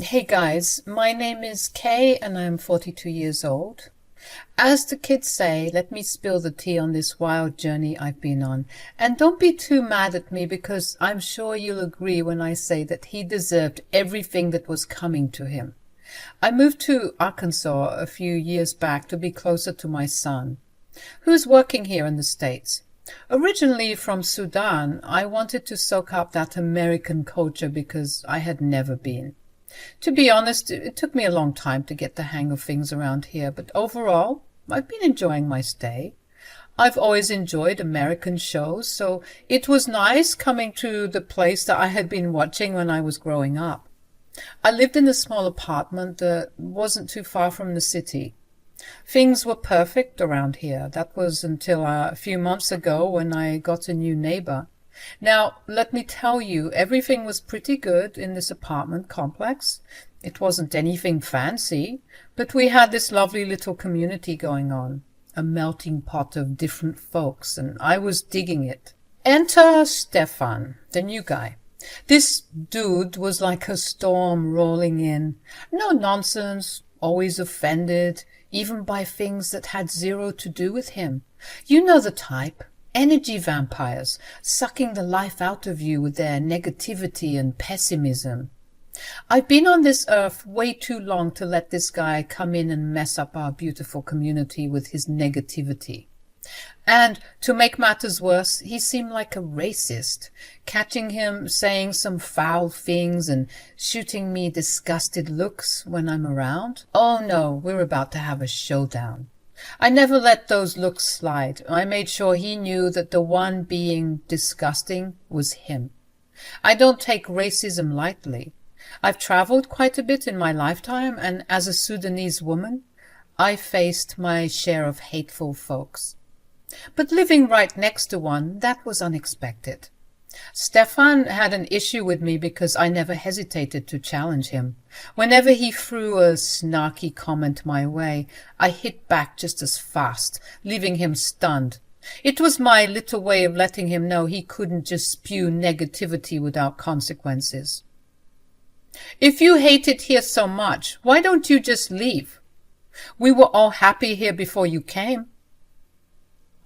Hey guys, my name is Kay and I'm 42 years old. As the kids say, let me spill the tea on this wild journey I've been on. And don't be too mad at me because I'm sure you'll agree when I say that he deserved everything that was coming to him. I moved to Arkansas a few years back to be closer to my son, who's working here in the States. Originally from Sudan, I wanted to soak up that American culture because I had never been. To be honest, it took me a long time to get the hang of things around here, but overall, I've been enjoying my stay. I've always enjoyed American shows, so it was nice coming to the place that I had been watching when I was growing up. I lived in a small apartment that wasn't too far from the city. Things were perfect around here. That was until a few months ago when I got a new neighbor. Now, let me tell you, everything was pretty good in this apartment complex. It wasn't anything fancy, but we had this lovely little community going on, a melting pot of different folks, and I was digging it. Enter Stefan, the new guy. This dude was like a storm rolling in. No nonsense, always offended, even by things that had zero to do with him. You know the type. Energy vampires, sucking the life out of you with their negativity and pessimism. I've been on this earth way too long to let this guy come in and mess up our beautiful community with his negativity. And to make matters worse, he seemed like a racist, catching him saying some foul things and shooting me disgusted looks when I'm around. Oh no, we're about to have a showdown. I never let those looks slide. I made sure he knew that the one being disgusting was him. I don't take racism lightly. I've traveled quite a bit in my lifetime, and as a Sudanese woman, I faced my share of hateful folks. But living right next to one, that was unexpected. Stefan had an issue with me because I never hesitated to challenge him. Whenever he threw a snarky comment my way, I hit back just as fast, leaving him stunned. It was my little way of letting him know he couldn't just spew negativity without consequences. If you hate it here so much, why don't you just leave? We were all happy here before you came.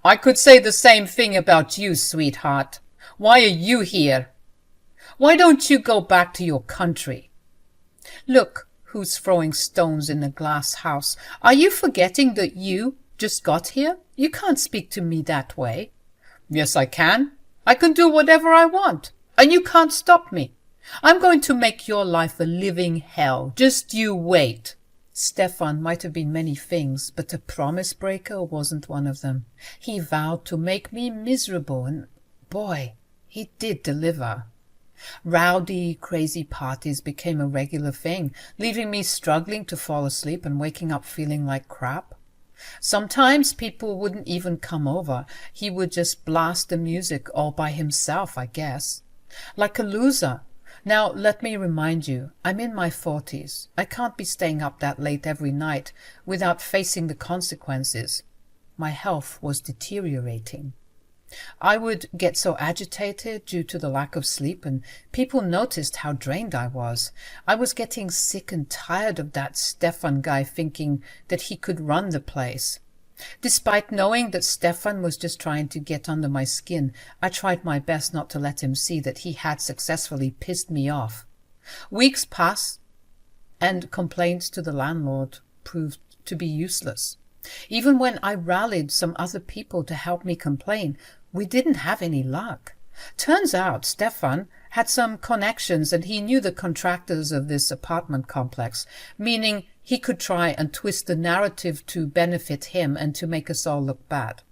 I could say the same thing about you, sweetheart. Why are you here? Why don't you go back to your country? Look who's throwing stones in the glass house. Are you forgetting that you just got here? You can't speak to me that way. Yes, I can. I can do whatever I want, and you can't stop me. I'm going to make your life a living hell. Just you wait. Stefan might have been many things, but a promise breaker wasn't one of them. He vowed to make me miserable, and boy, he did deliver. Rowdy, crazy parties became a regular thing, leaving me struggling to fall asleep and waking up feeling like crap. Sometimes people wouldn't even come over. He would just blast the music all by himself, I guess. Like a loser. Now, let me remind you, I'm in my 40s. I can't be staying up that late every night without facing the consequences. My health was deteriorating. I would get so agitated due to the lack of sleep, and people noticed how drained I was. I was getting sick and tired of that Stefan guy thinking that he could run the place. Despite knowing that Stefan was just trying to get under my skin, I tried my best not to let him see that he had successfully pissed me off. Weeks passed, and complaints to the landlord proved to be useless. Even when I rallied some other people to help me complain, we didn't have any luck. Turns out Stefan had some connections and he knew the contractors of this apartment complex, meaning he could try and twist the narrative to benefit him and to make us all look bad.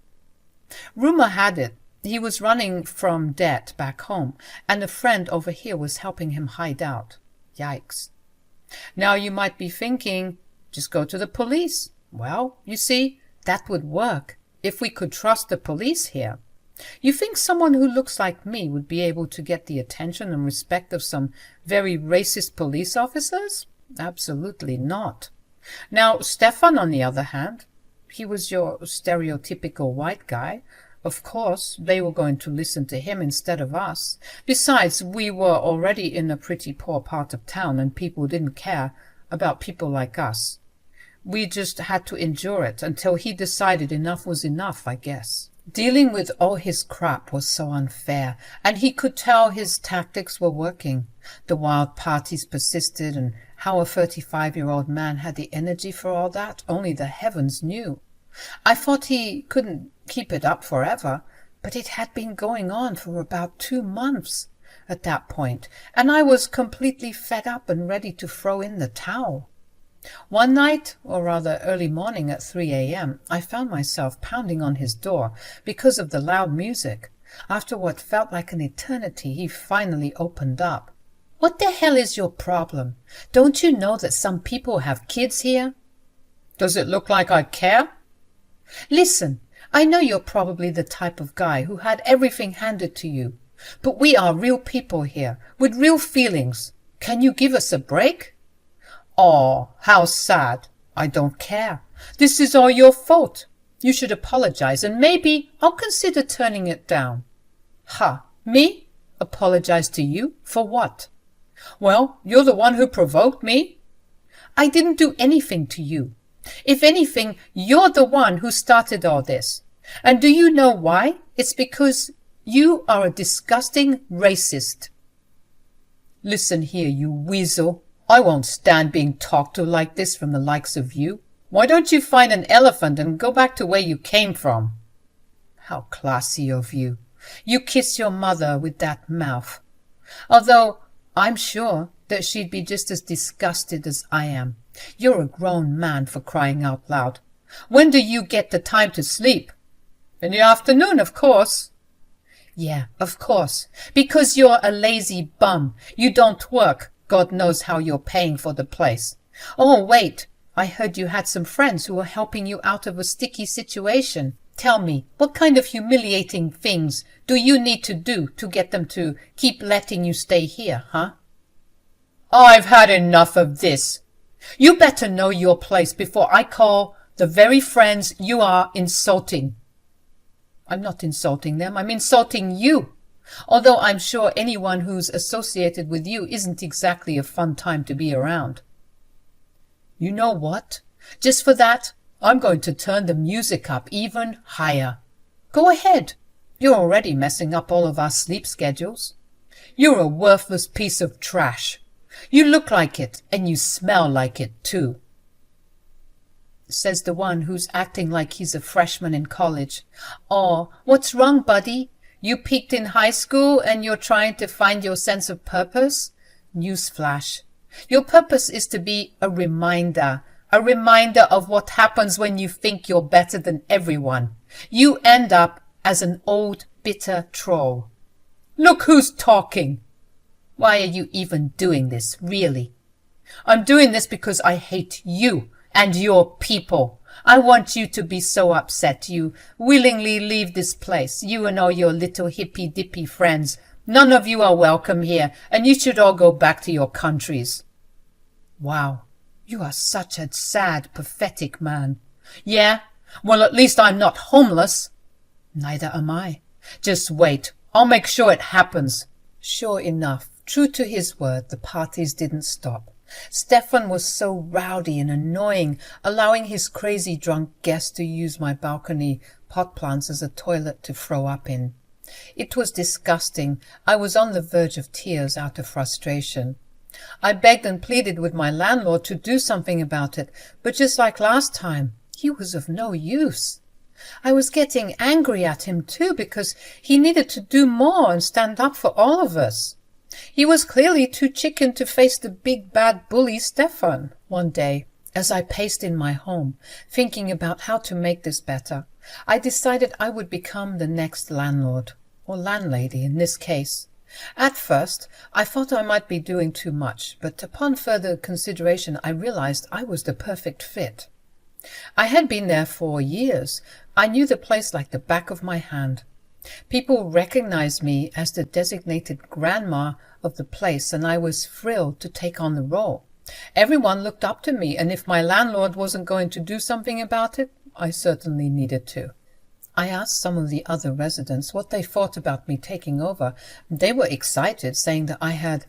Rumor had it he was running from debt back home, and a friend over here was helping him hide out. Yikes. Now you might be thinking, just go to the police. Well, you see, that would work if we could trust the police here. You think someone who looks like me would be able to get the attention and respect of some very racist police officers? Absolutely not. Now, Stefan, on the other hand, he was your stereotypical white guy, Of course, they were going to listen to him instead of us. Besides, we were already in a pretty poor part of town and people didn't care about people like us. We just had to endure it until he decided enough was enough, I guess. Dealing with all his crap was so unfair, and he could tell his tactics were working. The wild parties persisted, and how a 35-year-old man had the energy for all that, only the heavens knew. I thought he couldn't keep it up forever, but it had been going on for about 2 months at that point, and I was completely fed up and ready to throw in the towel. One night, or rather early morning at 3 a.m., I found myself pounding on his door because of the loud music. After what felt like an eternity, he finally opened up. "What the hell is your problem? Don't you know that some people have kids here?" "Does it look like I care?" "Listen, I know you're probably the type of guy who had everything handed to you, but we are real people here, with real feelings. Can you give us a break?" "Oh, how sad. I don't care. This is all your fault. You should apologize, and maybe I'll consider turning it down." "Ha, me? Apologize to you? For what?" "Well, you're the one who provoked me." "I didn't do anything to you. If anything, you're the one who started all this. And do you know why? It's because you are a disgusting racist." "Listen here, you weasel. I won't stand being talked to like this from the likes of you. Why don't you find an elephant and go back to where you came from?" "How classy of you. You kiss your mother with that mouth. Although I'm sure that she'd be just as disgusted as I am. You're a grown man, for crying out loud. When do you get the time to sleep?" "In the afternoon, of course." "Yeah, of course. Because you're a lazy bum. You don't work. God knows how you're paying for the place. Oh, wait. I heard you had some friends who were helping you out of a sticky situation. Tell me, what kind of humiliating things do you need to do to get them to keep letting you stay here, huh?" "I've had enough of this. You better know your place before I call the very friends you are insulting." "I'm not insulting them. I'm insulting you. Although I'm sure anyone who's associated with you isn't exactly a fun time to be around." "You know what? Just for that, I'm going to turn the music up even higher." "Go ahead. You're already messing up all of our sleep schedules." "You're a worthless piece of trash. You look like it, and you smell like it, too," says the one who's acting like he's a freshman in college. "Oh, what's wrong, buddy? You peaked in high school and you're trying to find your sense of purpose? Newsflash. Your purpose is to be a reminder of what happens when you think you're better than everyone. You end up as an old, bitter troll." "Look who's talking." "Why are you even doing this, really?" "I'm doing this because I hate you and your people. I want you to be so upset you willingly leave this place, you and all your little hippy-dippy friends. None of you are welcome here, and you should all go back to your countries." "Wow, you are such a sad, pathetic man." "Yeah? Well, at least I'm not homeless." "Neither am I. Just wait. I'll make sure it happens." Sure enough, true to his word, the parties didn't stop. Stefan was so rowdy and annoying, allowing his crazy drunk guests to use my balcony pot plants as a toilet to throw up in. It was disgusting. I was on the verge of tears out of frustration. I begged and pleaded with my landlord to do something about it, but just like last time, he was of no use. I was getting angry at him too, because he needed to do more and stand up for all of us. He was clearly too chicken to face the big bad bully Stefan. One day, as I paced in my home, thinking about how to make this better, I decided I would become the next landlord, or landlady in this case. At first, I thought I might be doing too much, but upon further consideration I realized I was the perfect fit. I had been there for years. I knew the place like the back of my hand. People recognized me as the designated grandma of the place, and I was thrilled to take on the role. Everyone looked up to me, and if my landlord wasn't going to do something about it, I certainly needed to. I asked some of the other residents what they thought about me taking over. They were excited, saying that I had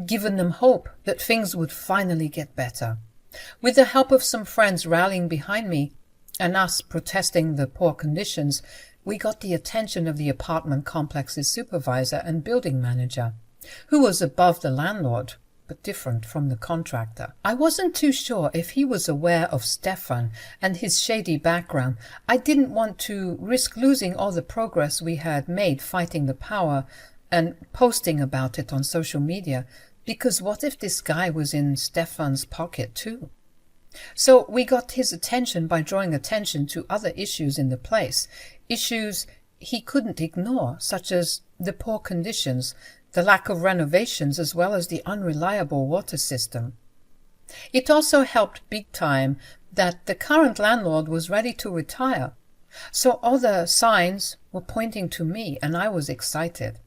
given them hope that things would finally get better. With the help of some friends rallying behind me and us protesting the poor conditions, we got the attention of the apartment complex's supervisor and building manager, who was above the landlord, but different from the contractor. I wasn't too sure if he was aware of Stefan and his shady background. I didn't want to risk losing all the progress we had made fighting the power and posting about it on social media, because what if this guy was in Stefan's pocket too? So we got his attention by drawing attention to other issues in the place, issues he couldn't ignore, such as the poor conditions, the lack of renovations, as well as the unreliable water system. It also helped big time that the current landlord was ready to retire, so all the signs were pointing to me, and I was excited.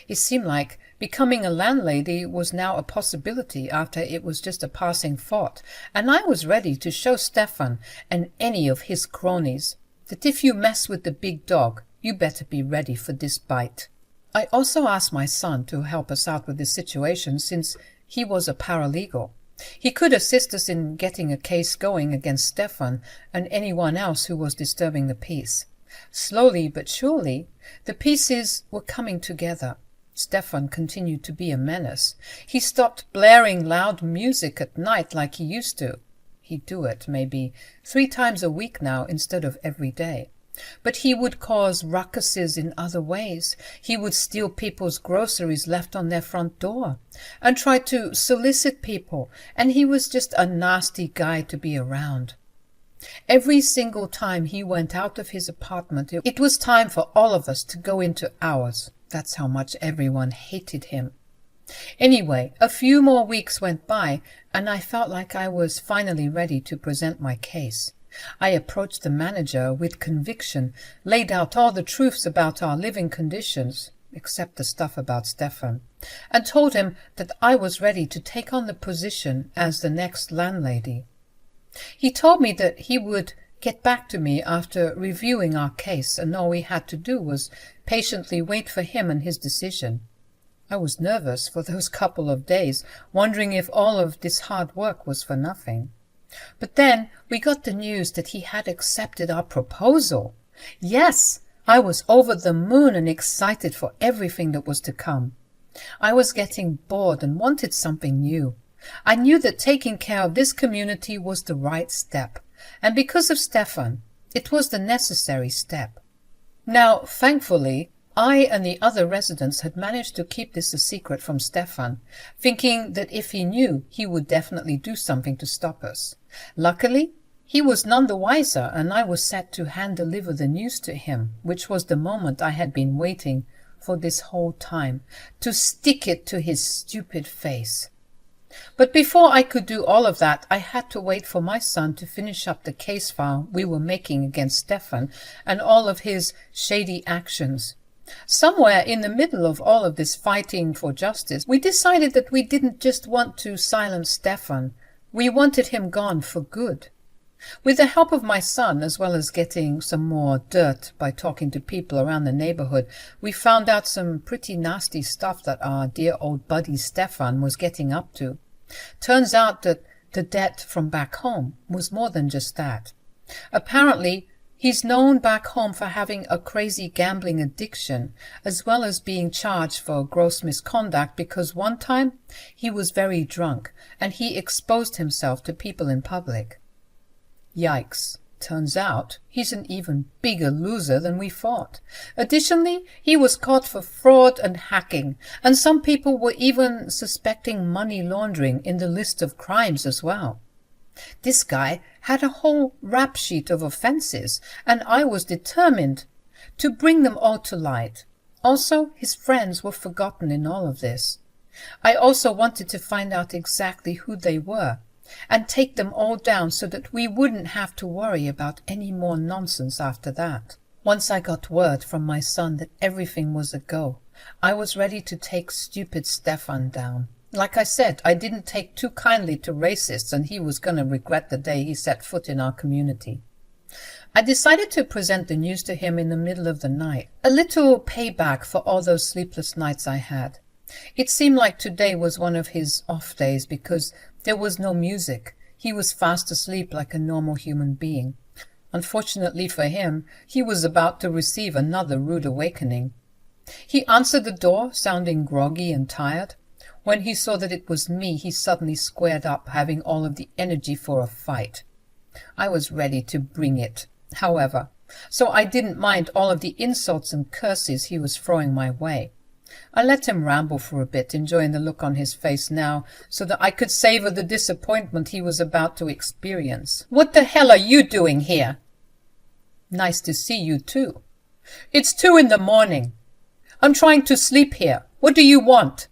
It seemed like becoming a landlady was now a possibility after it was just a passing thought, and I was ready to show Stefan and any of his cronies that if you mess with the big dog, you better be ready for this bite. I also asked my son to help us out with this situation since he was a paralegal. He could assist us in getting a case going against Stefan and anyone else who was disturbing the peace. Slowly but surely, the pieces were coming together. Stefan continued to be a menace. He stopped blaring loud music at night like he used to. He'd do it maybe 3 times a week now instead of every day. But he would cause ruckuses in other ways. He would steal people's groceries left on their front door and try to solicit people, and he was just a nasty guy to be around. Every single time he went out of his apartment, it was time for all of us to go into ours. That's how much everyone hated him. Anyway, a few more weeks went by, and I felt like I was finally ready to present my case. I approached the manager with conviction, laid out all the truths about our living conditions, except the stuff about Stefan, and told him that I was ready to take on the position as the next landlady. He told me that he would get back to me after reviewing our case, and all we had to do was patiently wait for him and his decision. I was nervous for those couple of days, wondering if all of this hard work was for nothing. But then we got the news that he had accepted our proposal. Yes, I was over the moon and excited for everything that was to come. I was getting bored and wanted something new. I knew that taking care of this community was the right step, and because of Stefan, it was the necessary step. Now, thankfully, I and the other residents had managed to keep this a secret from Stefan, thinking that if he knew, he would definitely do something to stop us. Luckily, he was none the wiser, and I was set to hand-deliver the news to him, which was the moment I had been waiting for this whole time, to stick it to his stupid face. But before I could do all of that, I had to wait for my son to finish up the case file we were making against Stefan and all of his shady actions. Somewhere in the middle of all of this fighting for justice, we decided that we didn't just want to silence Stefan. We wanted him gone for good. With the help of my son, as well as getting some more dirt by talking to people around the neighborhood, we found out some pretty nasty stuff that our dear old buddy Stefan was getting up to. Turns out that the debt from back home was more than just that. Apparently, he's known back home for having a crazy gambling addiction, as well as being charged for gross misconduct because one time he was very drunk and he exposed himself to people in public. Yikes. Turns out he's an even bigger loser than we thought. Additionally, he was caught for fraud and hacking, and some people were even suspecting money laundering in the list of crimes as well. This guy had a whole rap sheet of offenses, and I was determined to bring them all to light. Also, his friends were forgotten in all of this. I also wanted to find out exactly who they were and take them all down so that we wouldn't have to worry about any more nonsense after that. Once I got word from my son that everything was a go, I was ready to take stupid Stefan down. Like I said, I didn't take too kindly to racists, and he was going to regret the day he set foot in our community. I decided to present the news to him in the middle of the night, a little payback for all those sleepless nights I had. It seemed like today was one of his off days because there was no music. He was fast asleep like a normal human being. Unfortunately for him, he was about to receive another rude awakening. He answered the door, sounding groggy and tired. When he saw that it was me, he suddenly squared up, having all of the energy for a fight. I was ready to bring it, however, so I didn't mind all of the insults and curses he was throwing my way. I let him ramble for a bit, enjoying the look on his face now, so that I could savor the disappointment he was about to experience. "What the hell are you doing here?" "Nice to see you too." "It's 2 in the morning. I'm trying to sleep here. What do you want?"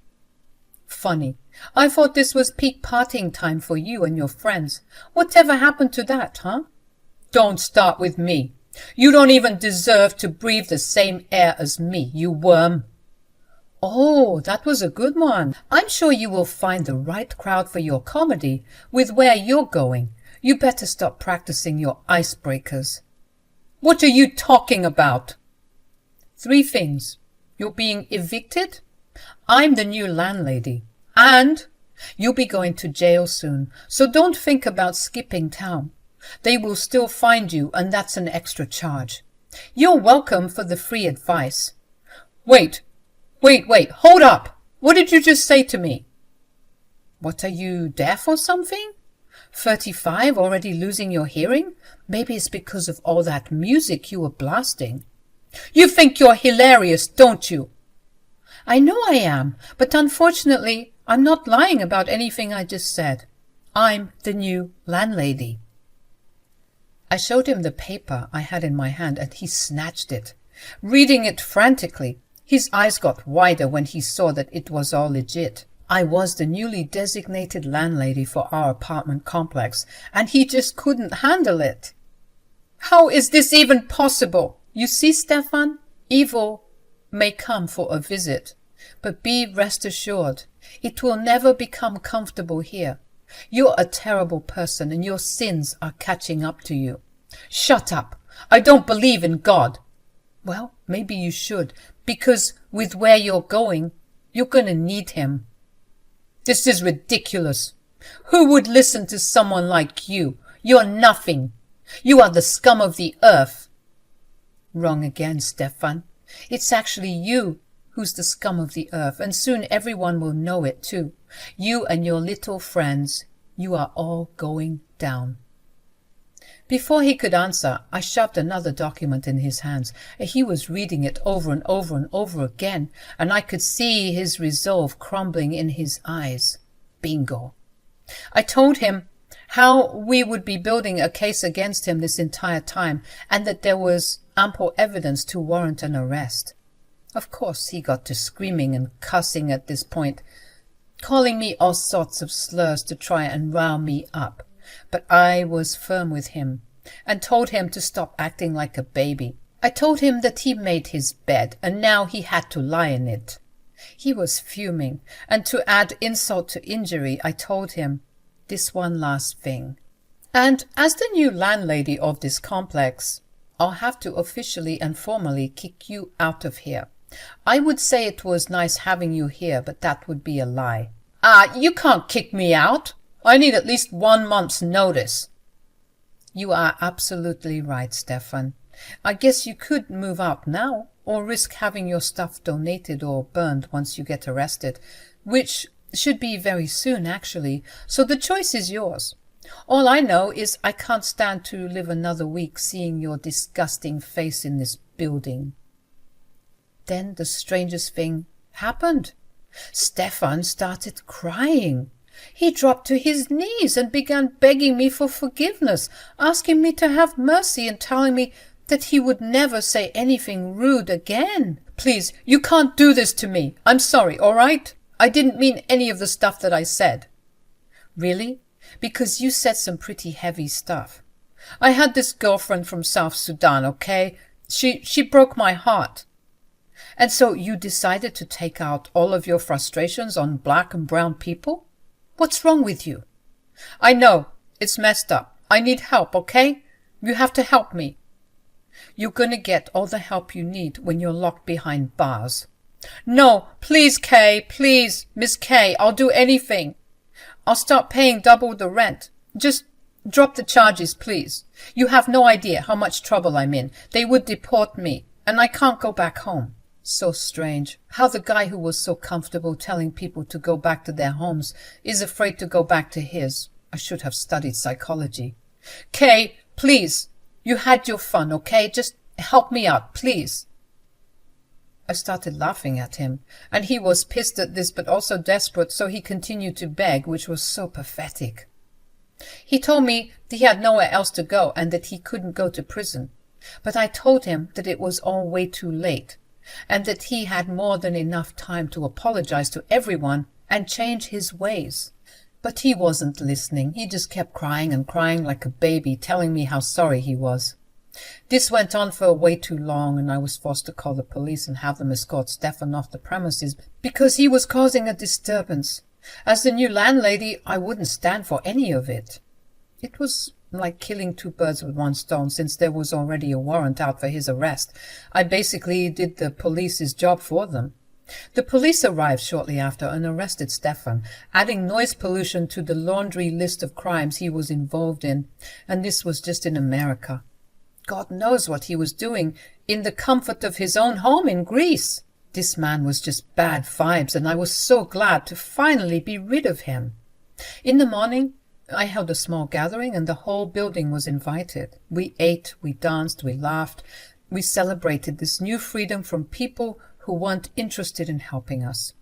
"Funny. I thought this was peak partying time for you and your friends. Whatever happened to that, huh?" "Don't start with me. You don't even deserve to breathe the same air as me, you worm." "Oh, that was a good one. I'm sure you will find the right crowd for your comedy with where you're going. You better stop practicing your icebreakers." "What are you talking about?" 3 things. You're being evicted. I'm the new landlady. And you'll be going to jail soon, so don't think about skipping town. They will still find you, and that's an extra charge. You're welcome for the free advice. Wait, hold up! What did you just say to me?" "What, are you deaf or something? 35, already losing your hearing? Maybe it's because of all that music you were blasting." "You think you're hilarious, don't you?" "I know I am, but unfortunately, I'm not lying about anything I just said. I'm the new landlady." I showed him the paper I had in my hand, and he snatched it, reading it frantically. His eyes got wider when he saw that it was all legit. I was the newly designated landlady for our apartment complex, and he just couldn't handle it. "How is this even possible?" "You see, Stefan, evil may come for a visit, but be rest assured, it will never become comfortable here. You're a terrible person, and your sins are catching up to you." "Shut up! I don't believe in God." "Well, maybe you should, because with where you're going, you're going to need him." "This is ridiculous. Who would listen to someone like you? You're nothing. You are the scum of the earth." "Wrong again, Stefan. It's actually you who's the scum of the earth, and soon everyone will know it too. You and your little friends, you are all going down." Before he could answer, I shoved another document in his hands. He was reading it over and over and over again, and I could see his resolve crumbling in his eyes. Bingo. I told him how we would be building a case against him this entire time, and that there was ample evidence to warrant an arrest. Of course, he got to screaming and cussing at this point, calling me all sorts of slurs to try and rile me up. But I was firm with him and told him to stop acting like a baby. I told him that he made his bed and now he had to lie in it. He was fuming, and to add insult to injury, I told him this one last thing. "And as the new landlady of this complex, I'll have to officially and formally kick you out of here. I would say it was nice having you here, but that would be a lie." You can't kick me out. I need at least 1 month's notice." "You are absolutely right, Stefan. I guess you could move out now, or risk having your stuff donated or burned once you get arrested, which should be very soon, actually, so the choice is yours. All I know is I can't stand to live another week seeing your disgusting face in this building." Then the strangest thing happened. Stefan started crying. He dropped to his knees and began begging me for forgiveness, asking me to have mercy and telling me that he would never say anything rude again. "Please, you can't do this to me. I'm sorry, all right? I didn't mean any of the stuff that I said." "Really? Because you said some pretty heavy stuff. I had this girlfriend from South Sudan, okay? She broke my heart. And so you decided to take out all of your frustrations on black and brown people? What's wrong with you?" "I know. It's messed up. I need help, okay? You have to help me." You're gonna get all the help you need when you're locked behind bars. No, please, Kay, please, Miss Kay, I'll do anything. I'll start paying double the rent. Just drop the charges, please. You have no idea how much trouble I'm in. They would deport me, and I can't go back home. So strange how the guy who was so comfortable telling people to go back to their homes is afraid to go back to his. I should have studied psychology. Kay, please, you had your fun, okay? Just help me out, please. I started laughing at him, and he was pissed at this but also desperate, so he continued to beg, which was so pathetic. He told me that he had nowhere else to go and that he couldn't go to prison, but I told him that it was all way too late, and that he had more than enough time to apologize to everyone and change his ways. But he wasn't listening. He just kept crying and crying like a baby, telling me how sorry he was. This went on for way too long, and I was forced to call the police and have them escort Stefan off the premises because he was causing a disturbance. As the new landlady, I wouldn't stand for any of it. It was like killing two birds with one stone, since there was already a warrant out for his arrest. I basically did the police's job for them. The police arrived shortly after and arrested Stefan, adding noise pollution to the laundry list of crimes he was involved in, and this was just in America. God knows what he was doing in the comfort of his own home in Greece. This man was just bad vibes, and I was so glad to finally be rid of him. In the morning, I held a small gathering, and the whole building was invited. We ate, we danced, we laughed. We celebrated this new freedom from people who weren't interested in helping us.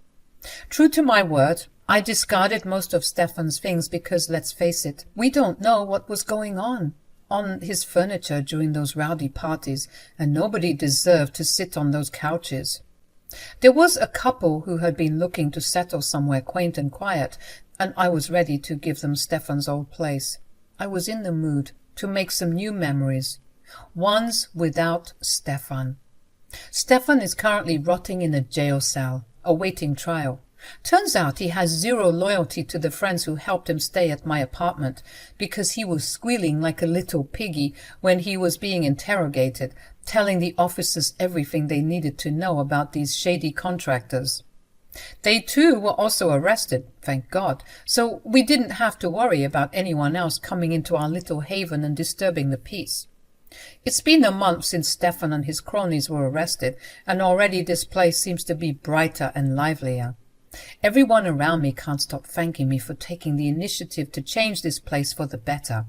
True to my word, I discarded most of Stefan's things because, let's face it, we don't know what was going on his furniture during those rowdy parties, and nobody deserved to sit on those couches. There was a couple who had been looking to settle somewhere quaint and quiet, and I was ready to give them Stefan's old place. I was in the mood to make some new memories, ones without Stefan. Stefan is currently rotting in a jail cell, awaiting trial. Turns out he has zero loyalty to the friends who helped him stay at my apartment, because he was squealing like a little piggy when he was being interrogated, telling the officers everything they needed to know about these shady contractors. They too were also arrested, thank God, so we didn't have to worry about anyone else coming into our little haven and disturbing the peace. It's been a month since Stefan and his cronies were arrested, and already this place seems to be brighter and livelier. Everyone around me can't stop thanking me for taking the initiative to change this place for the better,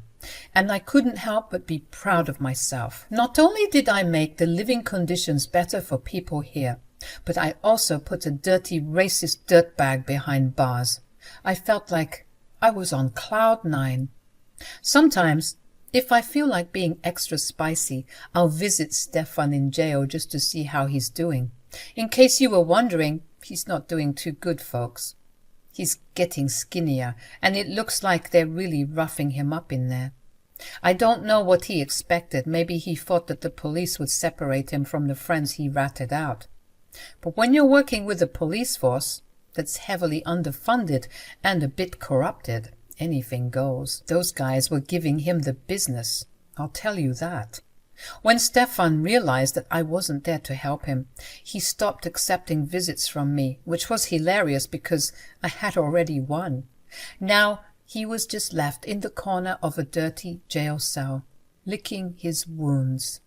and I couldn't help but be proud of myself. Not only did I make the living conditions better for people here, but I also put a dirty, racist dirtbag behind bars. I felt like I was on cloud 9. Sometimes, if I feel like being extra spicy, I'll visit Stefan in jail just to see how he's doing. In case you were wondering, he's not doing too good, folks. He's getting skinnier, and it looks like they're really roughing him up in there. I don't know what he expected. Maybe he thought that the police would separate him from the friends he ratted out. But when you're working with a police force that's heavily underfunded and a bit corrupted, anything goes. Those guys were giving him the business, I'll tell you that. When Stefan realized that I wasn't there to help him, he stopped accepting visits from me, which was hilarious because I had already won. Now he was just left in the corner of a dirty jail cell, licking his wounds.